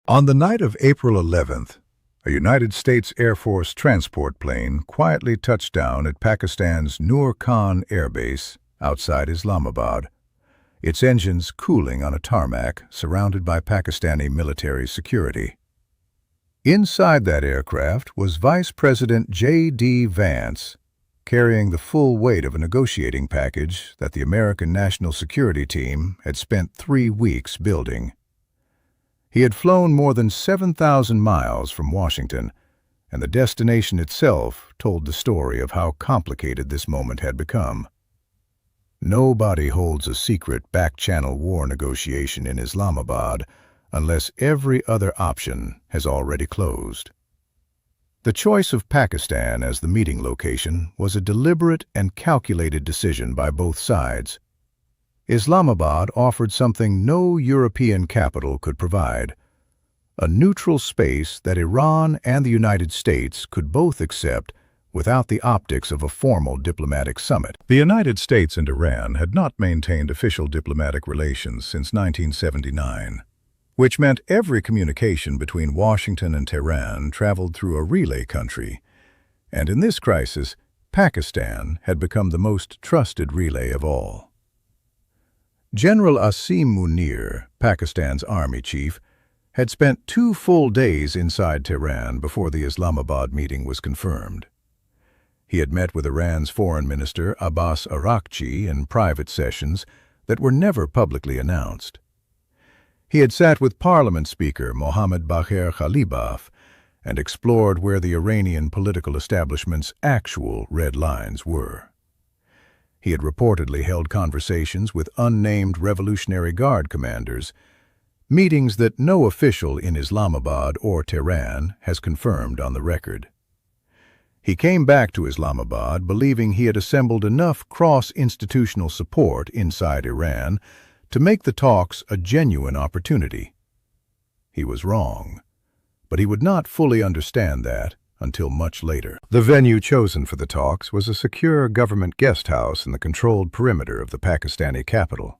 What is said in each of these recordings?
On the night of April 11th, a United States Air Force transport plane quietly touched down at Pakistan's Nur Khan Air Base outside Islamabad, its engines cooling on a tarmac surrounded by Pakistani military security. Inside that aircraft was Vice President J.D. Vance, carrying the full weight of a negotiating package that the American National Security Team had spent 3 weeks building. He had flown more than 7,000 miles from Washington, and the destination itself told the story of how complicated this moment had become. Nobody holds a secret back-channel war negotiation in Islamabad unless every other option has already closed. The choice of Pakistan as the meeting location was a deliberate and calculated decision by both sides. Islamabad offered something no European capital could provide: a neutral space that Iran and the United States could both accept without the optics of a formal diplomatic summit. The United States and Iran had not maintained official diplomatic relations since 1979, which meant every communication between Washington and Tehran traveled through a relay country, and in this crisis, Pakistan had become the most trusted relay of all. General Asim Munir, Pakistan's army chief, had spent 2 full days inside Tehran before the Islamabad meeting was confirmed. He had met with Iran's Foreign Minister Abbas Araghchi in private sessions that were never publicly announced. He had sat with Parliament Speaker Mohammad Bagher Khalibaf and explored where the Iranian political establishment's actual red lines were. He had reportedly held conversations with unnamed Revolutionary Guard commanders, meetings that no official in Islamabad or Tehran has confirmed on the record. He came back to Islamabad believing he had assembled enough cross-institutional support inside Iran to make the talks a genuine opportunity. He was wrong, but he would not fully understand that until much later. The venue chosen for the talks was a secure government guest house in the controlled perimeter of the Pakistani capital.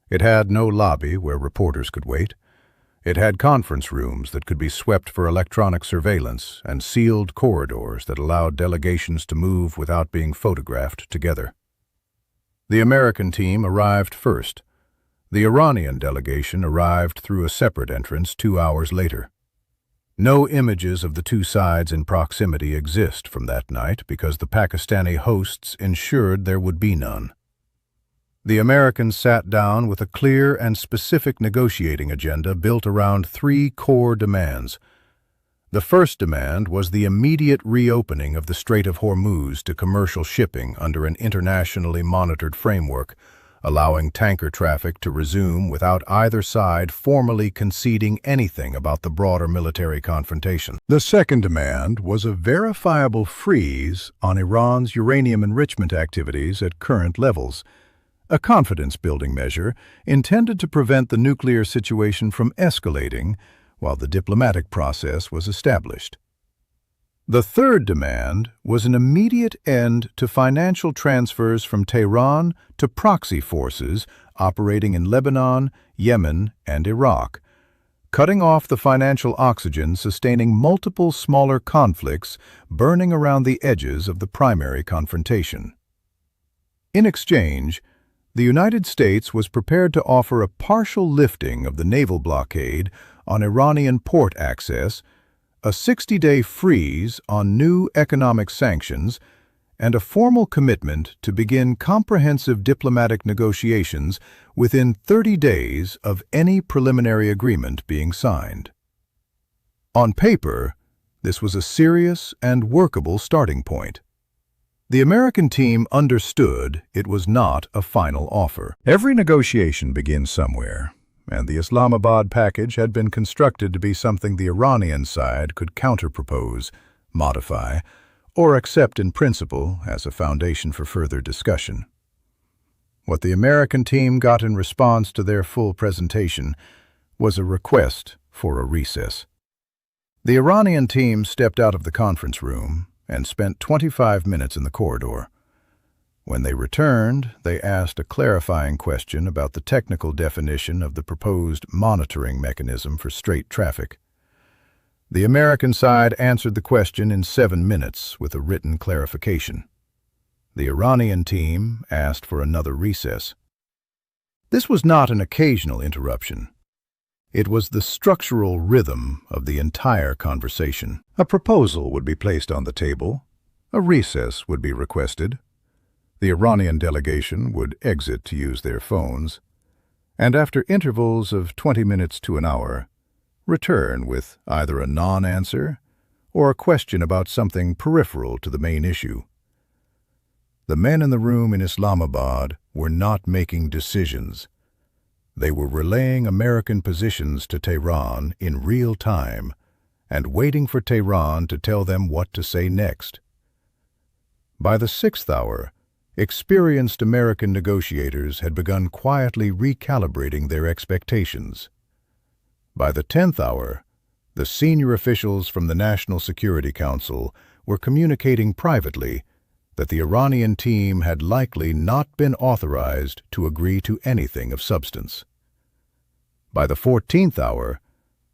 It had no lobby where reporters could wait. It had conference rooms that could be swept for electronic surveillance and sealed corridors that allowed delegations to move without being photographed together. The American team arrived first. The Iranian delegation arrived through a separate entrance 2 hours later. No images of the two sides in proximity exist from that night because the Pakistani hosts ensured there would be none. The Americans sat down with a clear and specific negotiating agenda built around 3 core demands. The first demand was the immediate reopening of the Strait of Hormuz to commercial shipping under an internationally monitored framework, allowing tanker traffic to resume without either side formally conceding anything about the broader military confrontation. The second demand was a verifiable freeze on Iran's uranium enrichment activities at current levels, a confidence-building measure intended to prevent the nuclear situation from escalating while the diplomatic process was established. The third demand was an immediate end to financial transfers from Tehran to proxy forces operating in Lebanon, Yemen, and Iraq, cutting off the financial oxygen sustaining multiple smaller conflicts burning around the edges of the primary confrontation. In exchange, the United States was prepared to offer a partial lifting of the naval blockade on Iranian port access, a 60-day freeze on new economic sanctions, and a formal commitment to begin comprehensive diplomatic negotiations within 30 days of any preliminary agreement being signed. On paper, this was a serious and workable starting point. The American team understood it was not a final offer. Every negotiation begins somewhere, and the Islamabad package had been constructed to be something the Iranian side could counterpropose, modify, or accept in principle as a foundation for further discussion. What the American team got in response to their full presentation was a request for a recess. The Iranian team stepped out of the conference room and spent 25 minutes in the corridor. When they returned, they asked a clarifying question about the technical definition of the proposed monitoring mechanism for straight traffic. The American side answered the question in 7 minutes with a written clarification. The Iranian team asked for another recess. This was not an occasional interruption. It was the structural rhythm of the entire conversation. A proposal would be placed on the table. A recess would be requested. The Iranian delegation would exit to use their phones, and after intervals of 20 minutes to an hour, return with either a non-answer or a question about something peripheral to the main issue. The men in the room in Islamabad were not making decisions. They were relaying American positions to Tehran in real time and waiting for Tehran to tell them what to say next. By the 6th hour, experienced American negotiators had begun quietly recalibrating their expectations. By the 10th hour, the senior officials from the National Security Council were communicating privately that the Iranian team had likely not been authorized to agree to anything of substance. By the 14th hour,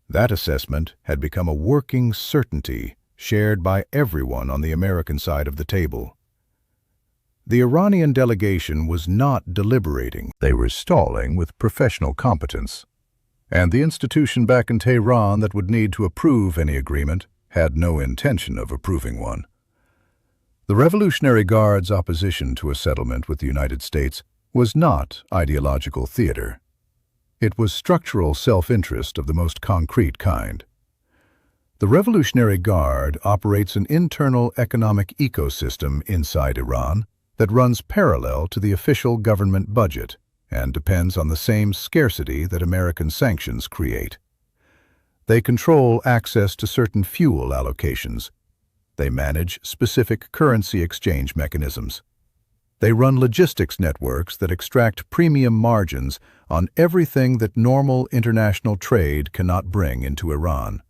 that assessment had become a working certainty shared by everyone on the American side of the table. The Iranian delegation was not deliberating. They were stalling with professional competence. And the institution back in Tehran that would need to approve any agreement had no intention of approving one. The Revolutionary Guard's opposition to a settlement with the United States was not ideological theater. It was structural self-interest of the most concrete kind. The Revolutionary Guard operates an internal economic ecosystem inside Iran that runs parallel to the official government budget and depends on the same scarcity that American sanctions create. They control access to certain fuel allocations. They manage specific currency exchange mechanisms. They run logistics networks that extract premium margins on everything that normal international trade cannot bring into Iran.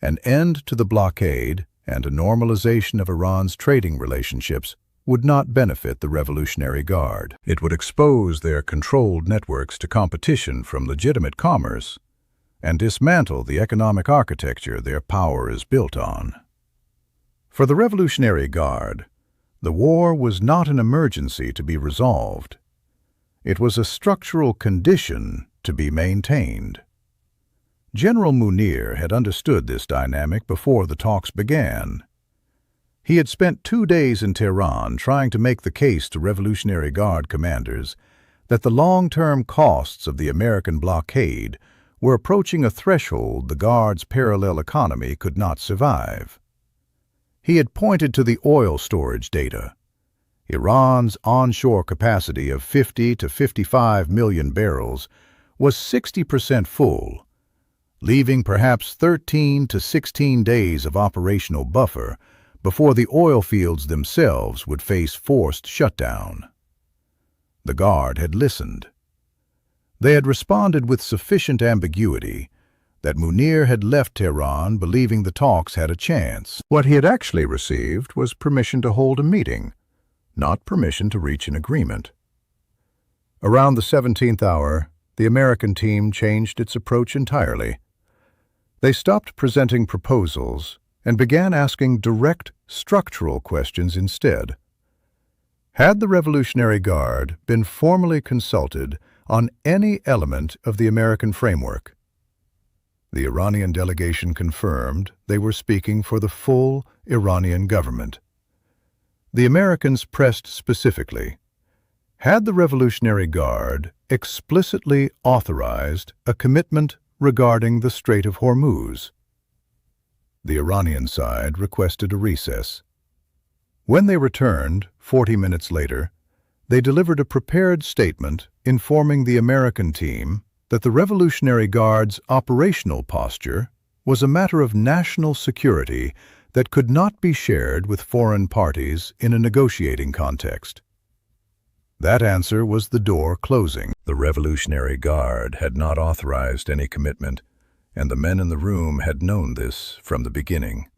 An end to the blockade and a normalization of Iran's trading relationships would not benefit the Revolutionary Guard. It would expose their controlled networks to competition from legitimate commerce and dismantle the economic architecture their power is built on. For the Revolutionary Guard, the war was not an emergency to be resolved. It was a structural condition to be maintained. General Munir had understood this dynamic before the talks began. He had spent 2 days in Tehran trying to make the case to Revolutionary Guard commanders that the long-term costs of the American blockade were approaching a threshold the Guard's parallel economy could not survive. He had pointed to the oil storage data. Iran's onshore capacity of 50 to 55 million barrels was 60% full, leaving perhaps 13 to 16 days of operational buffer before the oil fields themselves would face forced shutdown. The Guard had listened. They had responded with sufficient ambiguity that Munir had left Tehran believing the talks had a chance. What he had actually received was permission to hold a meeting, not permission to reach an agreement. Around the 17th hour, the American team changed its approach entirely. They stopped presenting proposals and began asking direct, structural questions instead. Had the Revolutionary Guard been formally consulted on any element of the American framework? The Iranian delegation confirmed they were speaking for the full Iranian government. The Americans pressed specifically, had the Revolutionary Guard explicitly authorized a commitment regarding the Strait of Hormuz? The Iranian side requested a recess. When they returned, 40 minutes later, they delivered a prepared statement informing the American team that the Revolutionary Guard's operational posture was a matter of national security that could not be shared with foreign parties in a negotiating context. That answer was the door closing. The Revolutionary Guard had not authorized any commitment, and the men in the room had known this from the beginning.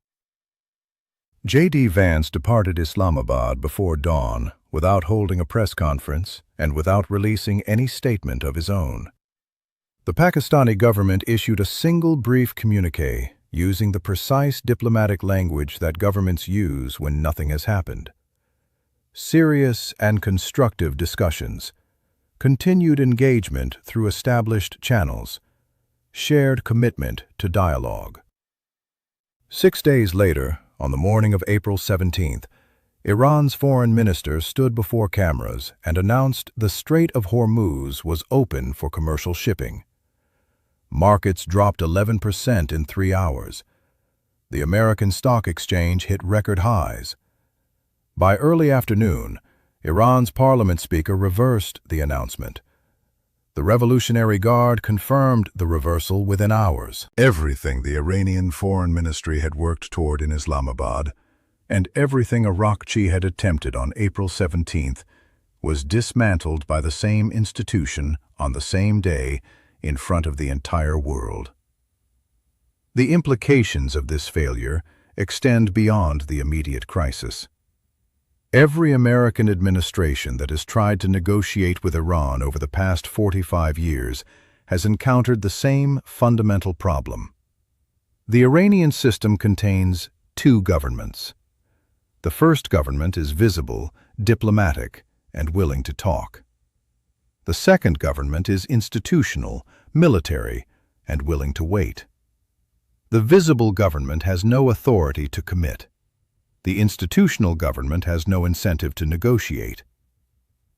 J.D. Vance departed Islamabad before dawn without holding a press conference and without releasing any statement of his own. The Pakistani government issued a single brief communiqué using the precise diplomatic language that governments use when nothing has happened. Serious and constructive discussions, continued engagement through established channels, shared commitment to dialogue. 6 days later, on the morning of April 17th, Iran's foreign minister stood before cameras and announced the Strait of Hormuz was open for commercial shipping. Markets dropped 11% in 3 hours. The American stock exchange hit record highs. By early afternoon, Iran's parliament speaker reversed the announcement. The Revolutionary Guard confirmed the reversal within hours. Everything the Iranian Foreign Ministry had worked toward in Islamabad, and everything Iraqchi had attempted on April 17th, was dismantled by the same institution on the same day in front of the entire world. The implications of this failure extend beyond the immediate crisis. Every American administration that has tried to negotiate with Iran over the past 45 years has encountered the same fundamental problem. The Iranian system contains 2 governments. The first government is visible, diplomatic, and willing to talk. The second government is institutional, military, and willing to wait. The visible government has no authority to commit. The institutional government has no incentive to negotiate.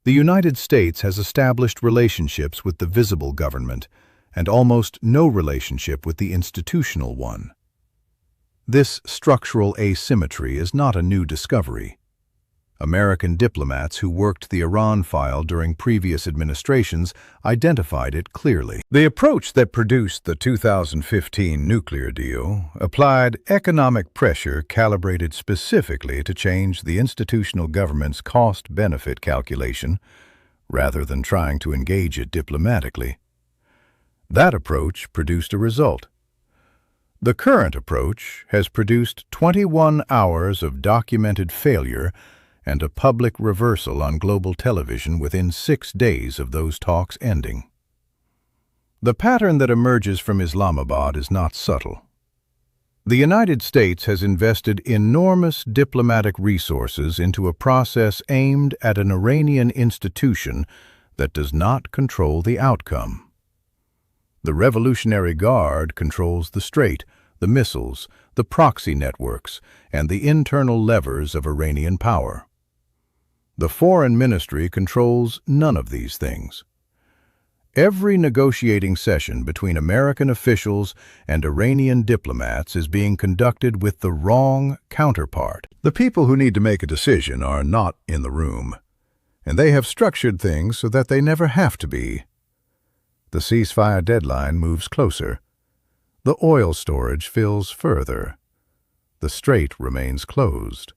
The United States has established relationships with the visible government and almost no relationship with the institutional one. This structural asymmetry is not a new discovery. American diplomats who worked the Iran file during previous administrations identified it clearly. The approach that produced the 2015 nuclear deal applied economic pressure calibrated specifically to change the institutional government's cost-benefit calculation rather than trying to engage it diplomatically. That approach produced a result. The current approach has produced 21 hours of documented failure and a public reversal on global television within 6 days of those talks ending. The pattern that emerges from Islamabad is not subtle. The United States has invested enormous diplomatic resources into a process aimed at an Iranian institution that does not control the outcome. The Revolutionary Guard controls the strait, the missiles, the proxy networks, and the internal levers of Iranian power. The Foreign Ministry controls none of these things. Every negotiating session between American officials and Iranian diplomats is being conducted with the wrong counterpart. The people who need to make a decision are not in the room, and they have structured things so that they never have to be. The ceasefire deadline moves closer. The oil storage fills further. The strait remains closed.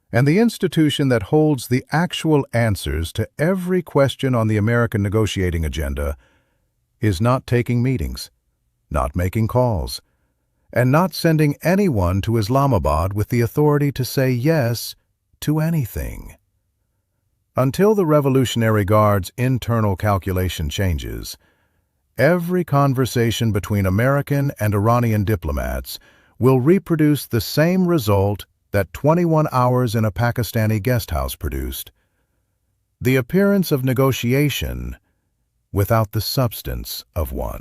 And the institution that holds the actual answers to every question on the American negotiating agenda is not taking meetings, not making calls, and not sending anyone to Islamabad with the authority to say yes to anything. Until the Revolutionary Guard's internal calculation changes, every conversation between American and Iranian diplomats will reproduce the same result that 21 hours in a Pakistani guest house produced: the appearance of negotiation without the substance of one.